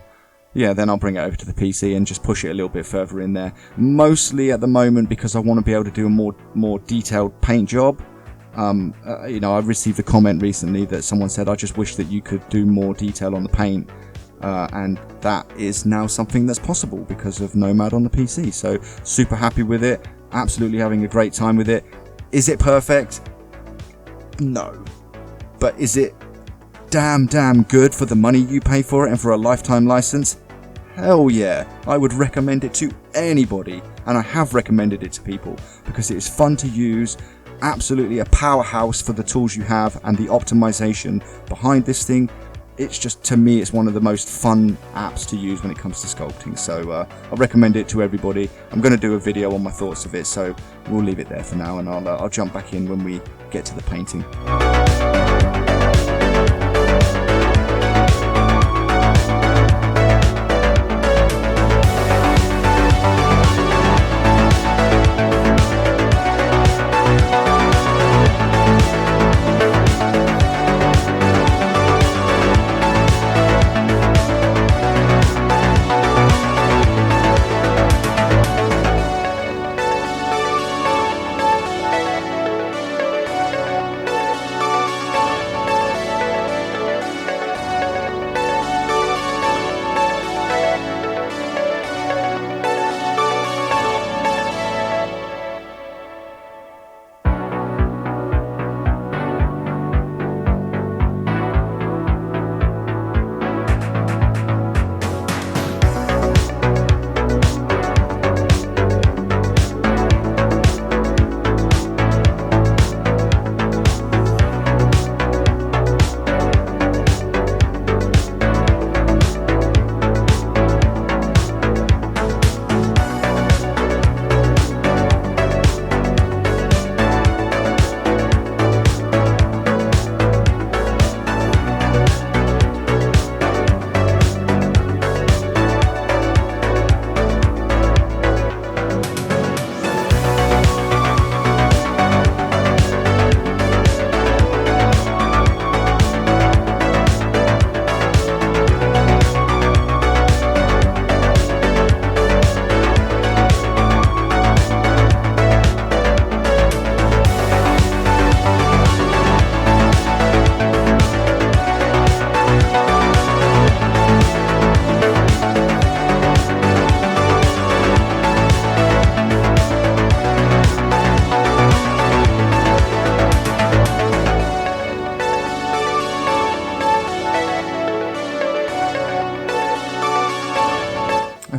yeah, then I'll bring it over to the PC and just push it a little bit further in there. Mostly at the moment because I want to be able to do a more detailed paint job. You know, I received a comment recently that someone said, I just wish that you could do more detail on the paint, and that is now something that's possible because of Nomad on the PC. So super happy with it, absolutely having a great time with it. Is it perfect? No. But is it damn good for the money you pay for it and for a lifetime license? Hell yeah, I would recommend it to anybody, and I have recommended it to people because it is fun to use. Absolutely a powerhouse for the tools you have and the optimization behind this thing. It's just, to me, it's one of the most fun apps to use when it comes to sculpting. So I recommend it to everybody. I'm going to do a video on my thoughts of it, so we'll leave it there for now, and I'll jump back in when we get to the painting.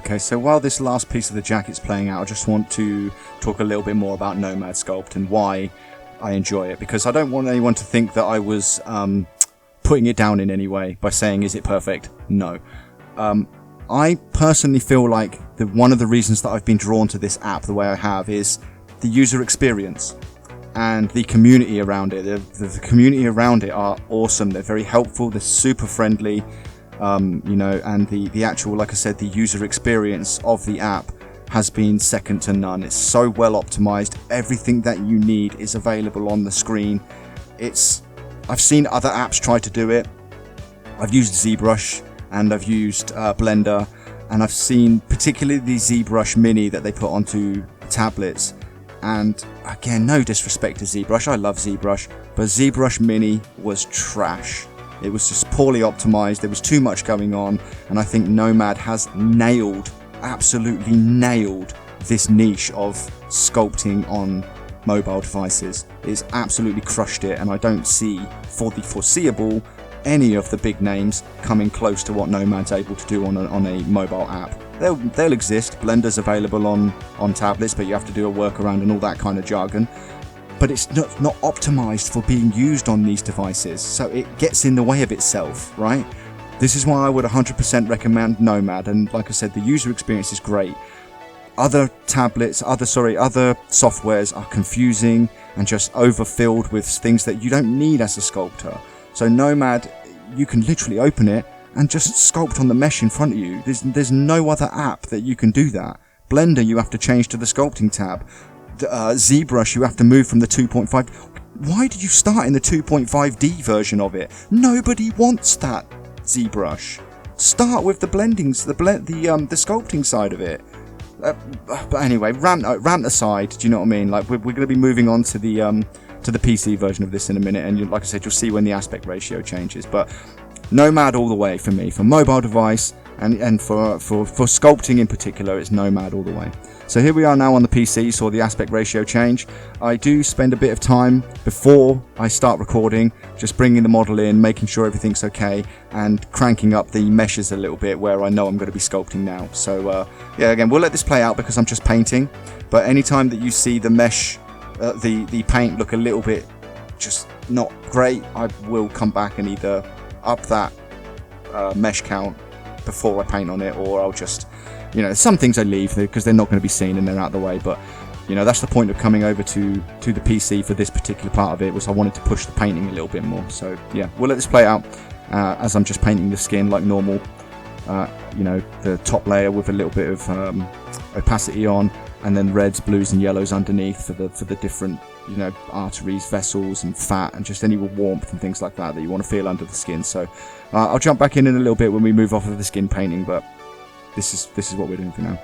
Okay, so while this last piece of the jacket's playing out, I just want to talk a little bit more about Nomad Sculpt and why I enjoy it, because I don't want anyone to think that I was putting it down in any way by saying, is it perfect? No. I personally feel like one of the reasons that I've been drawn to this app the way I have is the user experience and the community around it. The community around it are awesome. They're very helpful. They're super friendly. You know, and the actual, like I said, the user experience of the app has been second to none. It's so well optimized. Everything that you need is available on the screen. I've seen other apps try to do it. I've used ZBrush and I've used Blender, and I've seen particularly the ZBrush Mini that they put onto tablets. And again, no disrespect to ZBrush, I love ZBrush, but ZBrush Mini was trash. It was just poorly optimized. There was too much going on, and I think Nomad has absolutely nailed this niche of sculpting on mobile devices. It's absolutely crushed it, and I don't see for the foreseeable any of the big names coming close to what Nomad's able to do on a mobile app. They'll exist. Blender's available on tablets, but you have to do a workaround and all that kind of jargon. But it's not optimized for being used on these devices, so it gets in the way of itself, right? This is why I would 100% recommend Nomad, and like I said, the user experience is great. Other tablets, other softwares are confusing and just overfilled with things that you don't need as a sculptor. So Nomad, you can literally open it and just sculpt on the mesh in front of you. There's no other app that you can do that. Blender, you have to change to the sculpting tab. ZBrush, you have to move from the 2.5. Why did you start in the 2.5D version of it? Nobody wants that, ZBrush. Start with the blendings, the sculpting side of it. But anyway, rant aside, do you know what I mean? Like we're going to be moving on to the PC version of this in a minute, and like I said, you'll see when the aspect ratio changes. But Nomad all the way for me, for mobile device and for sculpting in particular, it's Nomad all the way. So here we are now on the PC, saw the aspect ratio change. I do spend a bit of time before I start recording, just bringing the model in, making sure everything's okay, and cranking up the meshes a little bit where I know I'm going to be sculpting now. So yeah, again, we'll let this play out because I'm just painting, but anytime that you see the mesh, the paint look a little bit just not great, I will come back and either up that mesh count before I paint on it, or I'll just, you know, some things I leave because they're not going to be seen and they're out of the way. But you know, that's the point of coming over to the PC for this particular part of it, was I wanted to push the painting a little bit more. So yeah, we'll let this play out as I'm just painting the skin like normal. You know, the top layer with a little bit of opacity on, and then reds, blues and yellows underneath for the different, you know, arteries, vessels and fat, and just any warmth and things like that you want to feel under the skin. So I'll jump back in a little bit when we move off of the skin painting, but this is what we're doing for now.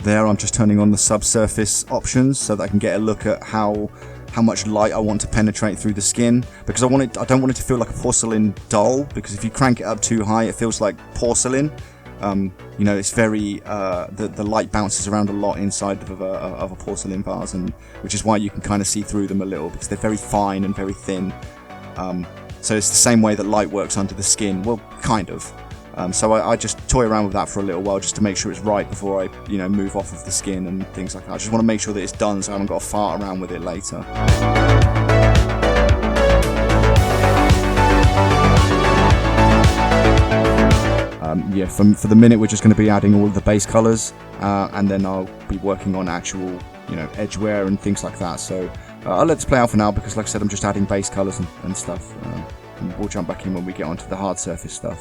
I'm just turning on the subsurface options so that I can get a look at how much light I want to penetrate through the skin, because I don't want it to feel like a porcelain doll, because if you crank it up too high it feels like porcelain. You know, it's very the light bounces around a lot inside of a porcelain vase, and which is why you can kind of see through them a little, because they're very fine and very thin. So it's the same way that light works under the skin, well, kind of. So I just toy around with that for a little while just to make sure it's right before I, you know, move off of the skin and things like that. I just want to make sure that it's done so I haven't got to fart around with it later. Yeah, for the minute we're just going to be adding all of the base colors, and then I'll be working on actual, you know, edgeware and things like that. So I'll let this play out for now, because like I said, I'm just adding base colors and stuff. And we'll jump back in when we get onto the hard surface stuff.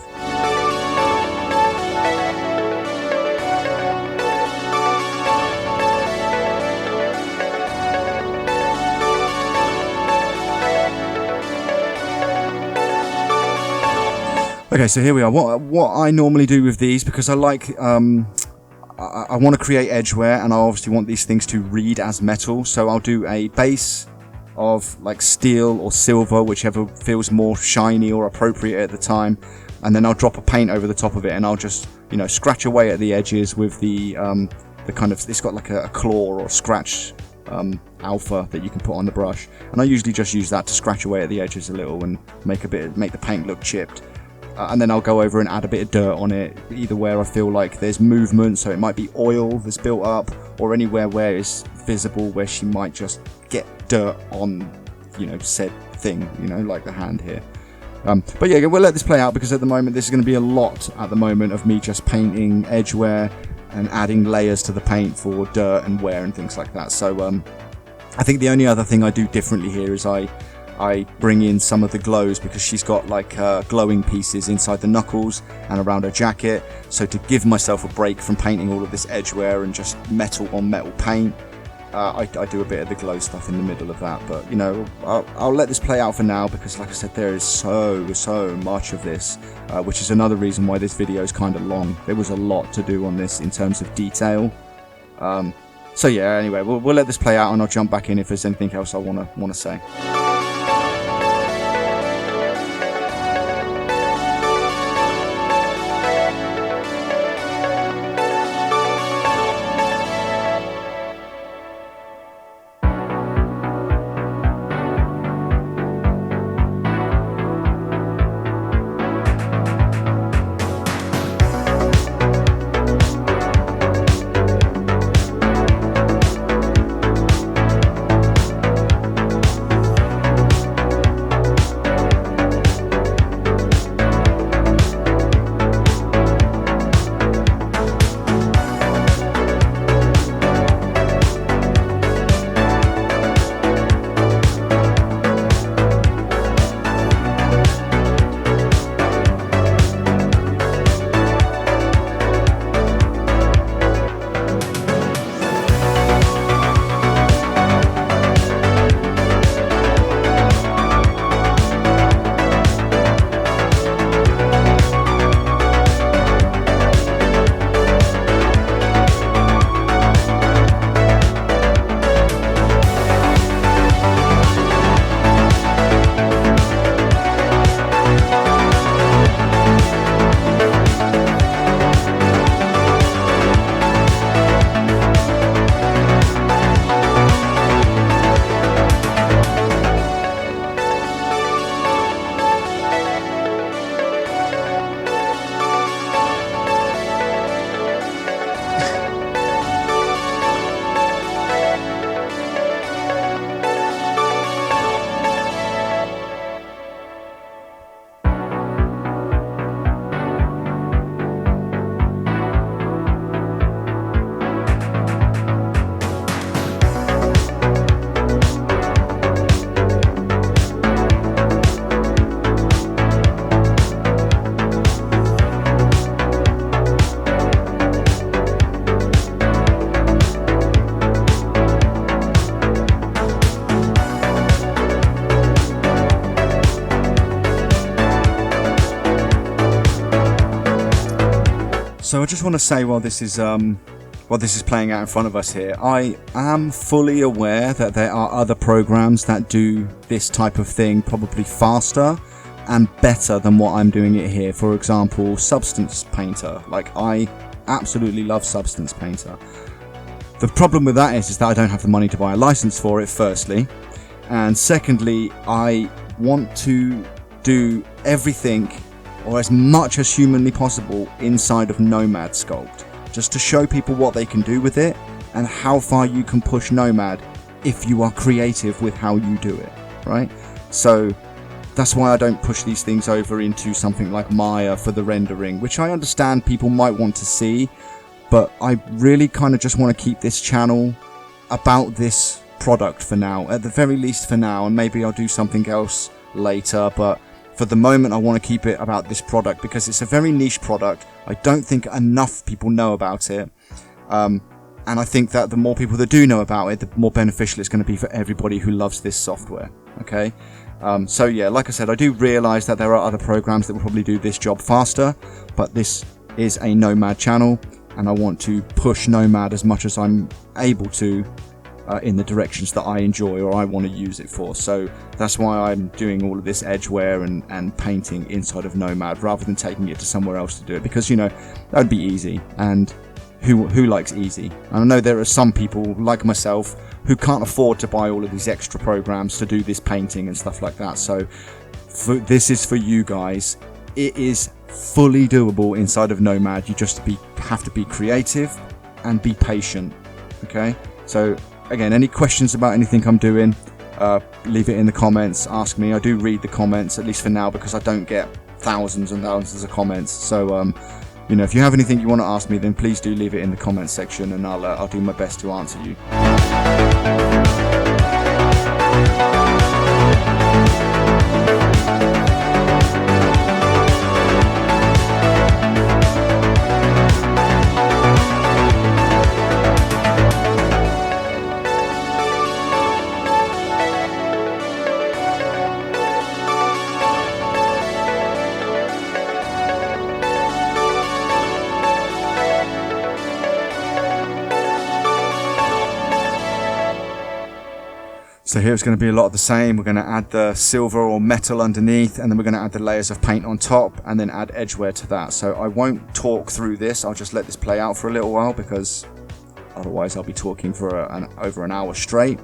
Okay, so here we are. What I normally do with these, because I like I want to create edgeware, and I obviously want these things to read as metal, so I'll do a base of like steel or silver, whichever feels more shiny or appropriate at the time, and then I'll drop a paint over the top of it, and I'll just, you know, scratch away at the edges with the kind of, it's got like a claw or scratch alpha that you can put on the brush, and I usually just use that to scratch away at the edges a little and make the paint look chipped. And then I'll go over and add a bit of dirt on it, either where I feel like there's movement, so it might be oil that's built up, or anywhere where it's visible, where she might just get dirt on, you know, said thing, you know, like the hand here. But yeah, we'll let this play out, because at the moment this is going to be a lot at the moment of me just painting edgeware and adding layers to the paint for dirt and wear and things like that. So I think the only other thing I do differently here is I bring in some of the glows, because she's got like glowing pieces inside the knuckles and around her jacket. So to give myself a break from painting all of this edgeware and just metal on metal paint, I do a bit of the glow stuff in the middle of that. But, you know, I'll let this play out for now, because like I said, there is so much of this, which is another reason why this video is kind of long. There was a lot to do on this in terms of detail. So yeah, anyway, we'll let this play out, and I'll jump back in if there's anything else I want to say. So I just want to say, while this is playing out in front of us here, I am fully aware that there are other programs that do this type of thing probably faster and better than what I'm doing it here. For example, Substance Painter. Like, I absolutely love Substance Painter. The problem with that is that I don't have the money to buy a license for it, firstly, and secondly, I want to do everything, or as much as humanly possible, inside of Nomad Sculpt, just to show people what they can do with it and how far you can push Nomad if you are creative with how you do it, right? So that's why I don't push these things over into something like Maya for the rendering, which I understand people might want to see, but I really kind of just want to keep this channel about this product for now, at the very least for now, and maybe I'll do something else later, but for the moment I want to keep it about this product because it's a very niche product. I don't think enough people know about it, and I think that the more people that do know about it, the more beneficial it's going to be for everybody who loves this software. Okay, so yeah, like I said, I do realize that there are other programs that will probably do this job faster, but this is a Nomad channel, and I want to push Nomad as much as I'm able to in the directions that I enjoy or I want to use it for. So that's why I'm doing all of this edge wear and painting inside of Nomad rather than taking it to somewhere else to do it, because, you know, that would be easy, and who likes easy? And I know there are some people like myself who can't afford to buy all of these extra programs to do this painting and stuff like that. So this is for you guys. It is fully doable inside of Nomad. You just have to be creative and be patient. Okay, so again, any questions about anything I'm doing, leave it in the comments, ask me. I do read the comments, at least for now, because I don't get thousands and thousands of comments. So you know, if you have anything you want to ask me, then please do leave it in the comments section, and I'll do my best to answer you. So here it's going to be a lot of the same. We're going to add the silver or metal underneath, and then we're going to add the layers of paint on top, and then add edge wear to that. So I won't talk through this. I'll just let this play out for a little while, because otherwise I'll be talking for over an hour straight.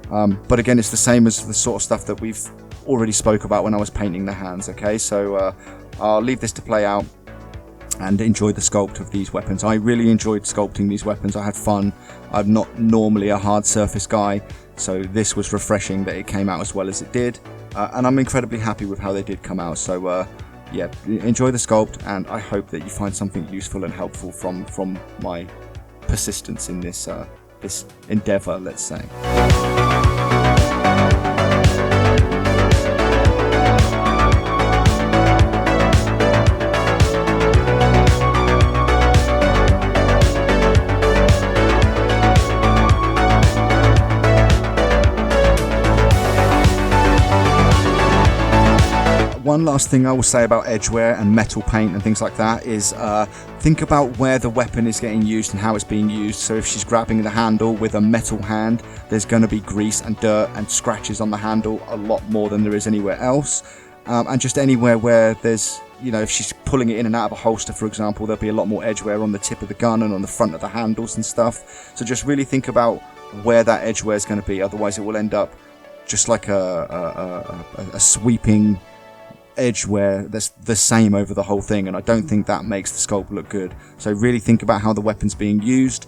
But again, it's the same as the sort of stuff that we've already spoke about when I was painting the hands. Okay, so I'll leave this to play out and enjoy the sculpt of these weapons. I really enjoyed sculpting these weapons. I had fun. I'm not normally a hard surface guy, so this was refreshing that it came out as well as it did, and I'm incredibly happy with how they did come out. So yeah, enjoy the sculpt, and I hope that you find something useful and helpful from my persistence in this this endeavor, let's say. One last thing I will say about edge wear and metal paint and things like that is think about where the weapon is getting used and how it's being used. So if she's grabbing the handle with a metal hand, there's going to be grease and dirt and scratches on the handle a lot more than there is anywhere else. And just anywhere where there's, you know, if she's pulling it in and out of a holster, for example, there'll be a lot more edge wear on the tip of the gun and on the front of the handles and stuff. So just really think about where that edge wear is going to be. Otherwise it will end up just like a sweeping edge wear that's the same over the whole thing, and I don't think that makes the sculpt look good. So really think about how the weapon's being used,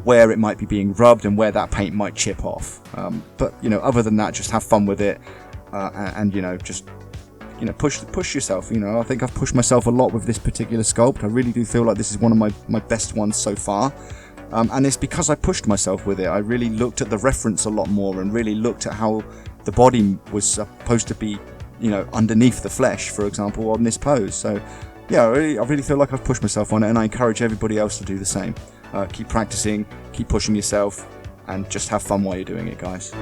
where it might be being rubbed, and where that paint might chip off. But you know, other than that, just have fun with it, and you know, just, you know, push yourself. You know, I think I've pushed myself a lot with this particular sculpt. I really do feel like this is one of my best ones so far. And it's because I pushed myself with it. I really looked at the reference a lot more, and really looked at how the body was supposed to be, you know, underneath the flesh, for example, on this pose. So yeah, I really feel like I've pushed myself on it, and I encourage everybody else to do the same. Keep practicing, keep pushing yourself, and just have fun while you're doing it, guys.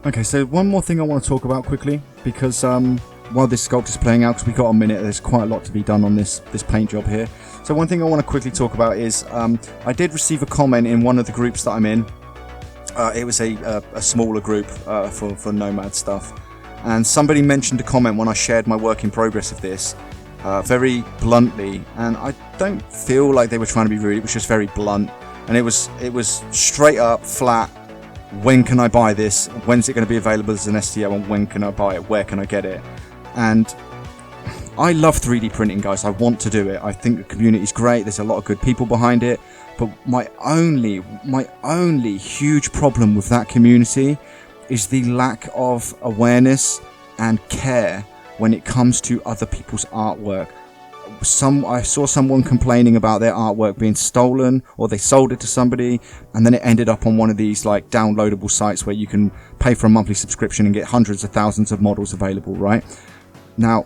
Okay, so one more thing I want to talk about quickly, because while this sculpt is playing out, because we've got a minute, there's quite a lot to be done on this paint job here. So one thing I want to quickly talk about is I did receive a comment in one of the groups that I'm in. It was a smaller group for Nomad stuff, and somebody mentioned a comment when I shared my work in progress of this very bluntly, and I don't feel like they were trying to be rude. It was just very blunt, and it was straight up flat. When can I buy this? When's it going to be available as an STL? And when can I buy it? Where can I get it? And I love 3D printing, guys. I want to do it. I think the community is great. There's a lot of good people behind it. But my only huge problem with that community is the lack of awareness and care when it comes to other people's artwork. I saw someone complaining about their artwork being stolen, or they sold it to somebody, and then it ended up on one of these like downloadable sites where you can pay for a monthly subscription and get hundreds of thousands of models available, right? Now,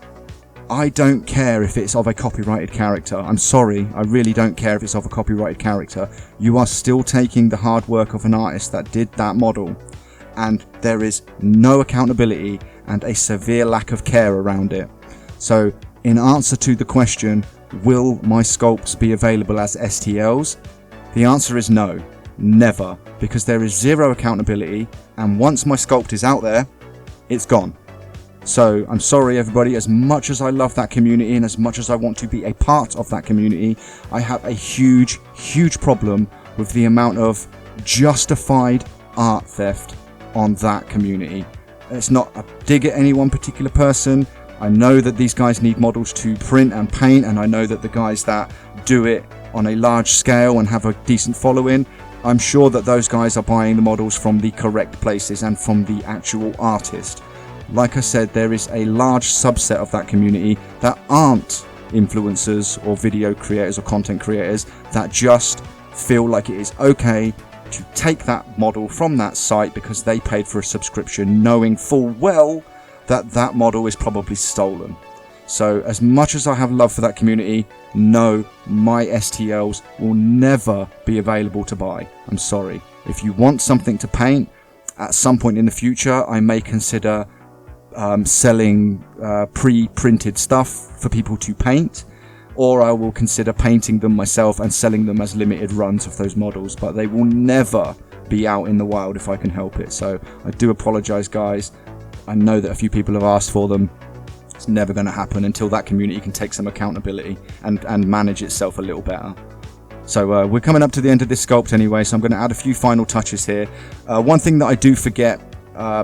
I don't care if it's of a copyrighted character. I'm sorry, I really don't care if it's of a copyrighted character. You are still taking the hard work of an artist that did that model, and there is no accountability and a severe lack of care around it. So, in answer to the question, will my sculpts be available as STLs? The answer is no, never, because there is zero accountability, and once my sculpt is out there, it's gone. So I'm sorry everybody, as much as I love that community and as much as I want to be a part of that community, I have a huge problem with the amount of justified art theft on that community. It's not a dig at any one particular person. I know that these guys need models to print and paint, and I know that the guys that do it on a large scale and have a decent following, I'm sure that those guys are buying the models from the correct places and from the actual artist. Like I said, there is a large subset of that community that aren't influencers or video creators or content creators that just feel like it is okay to take that model from that site because they paid for a subscription, knowing full well that that model is probably stolen. So as much as I have love for that community, no, my STLs will never be available to buy. I'm sorry. If you want something to paint, at some point in the future, I may consider selling pre-printed stuff for people to paint, or I will consider painting them myself and selling them as limited runs of those models, but they will never be out in the wild if I can help it. So I do apologize, guys. I know that a few people have asked for them. It's never going to happen until that community can take some accountability and manage itself a little better. So we're coming up to the end of this sculpt anyway, so I'm going to add a few final touches here. One thing that I do forget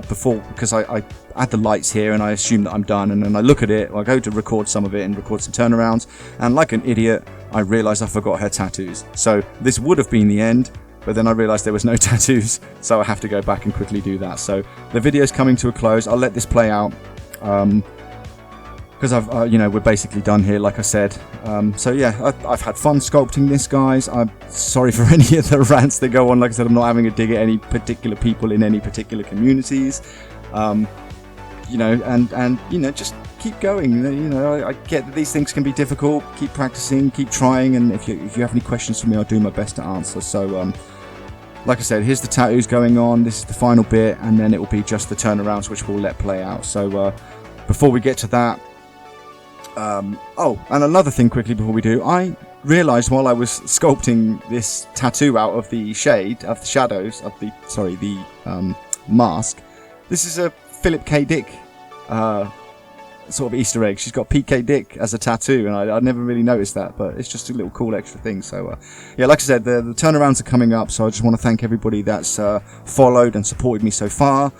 before, because I add the lights here and I assume that I'm done, and then I look at it, I go to record some of it and record some turnarounds, and like an idiot, I realise I forgot her tattoos. So this would have been the end, but then I realised there was no tattoos, so I have to go back and quickly do that. So the video's coming to a close. I'll let this play out because I've, we're basically done here, like I said. So yeah, I've had fun sculpting this, guys. I'm sorry for any of the rants that go on. Like I said, I'm not having a dig at any particular people in any particular communities. Just keep going. I get that these things can be difficult. Keep practicing, keep trying, and if you have any questions for me, I'll do my best to answer. So like I said, here's the tattoos going on. This is the final bit, and then it will be just the turnarounds, which we'll let play out. So before we get to that, and another thing quickly before we do, I realised while I was sculpting this tattoo out of the shade, of the shadows, of the mask, this is a Philip K. Dick sort of Easter egg. She's got PK Dick as a tattoo, and I never really noticed that, but it's just a little cool extra thing. So yeah, like I said, the turnarounds are coming up, so I just want to thank everybody that's followed and supported me so far.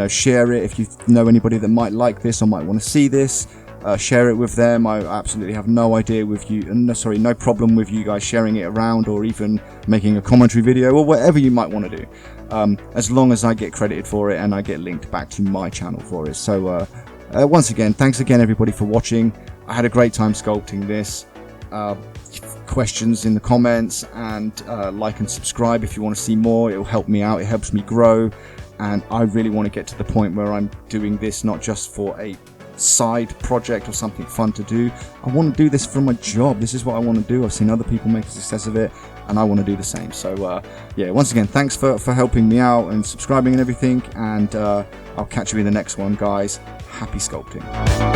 Share it if you know anybody that might like this or might want to see this. Share it with them. I absolutely have no idea with you, no problem with you guys sharing it around or even making a commentary video or whatever you might want to do, as long as I get credited for it and I get linked back to my channel for it. So once again, thanks again everybody for watching. I had a great time sculpting this. Questions in the comments, and like and subscribe if you want to see more. It will help me out, it helps me grow, and I really want to get to the point where I'm doing this not just for a side project or something fun to do. I want to do this for my job. This is what I want to do. I've seen other people make a success of it. and I want to do the same. So yeah, once again, thanks for helping me out and subscribing and everything, and I'll catch you in the next one, guys. Happy sculpting.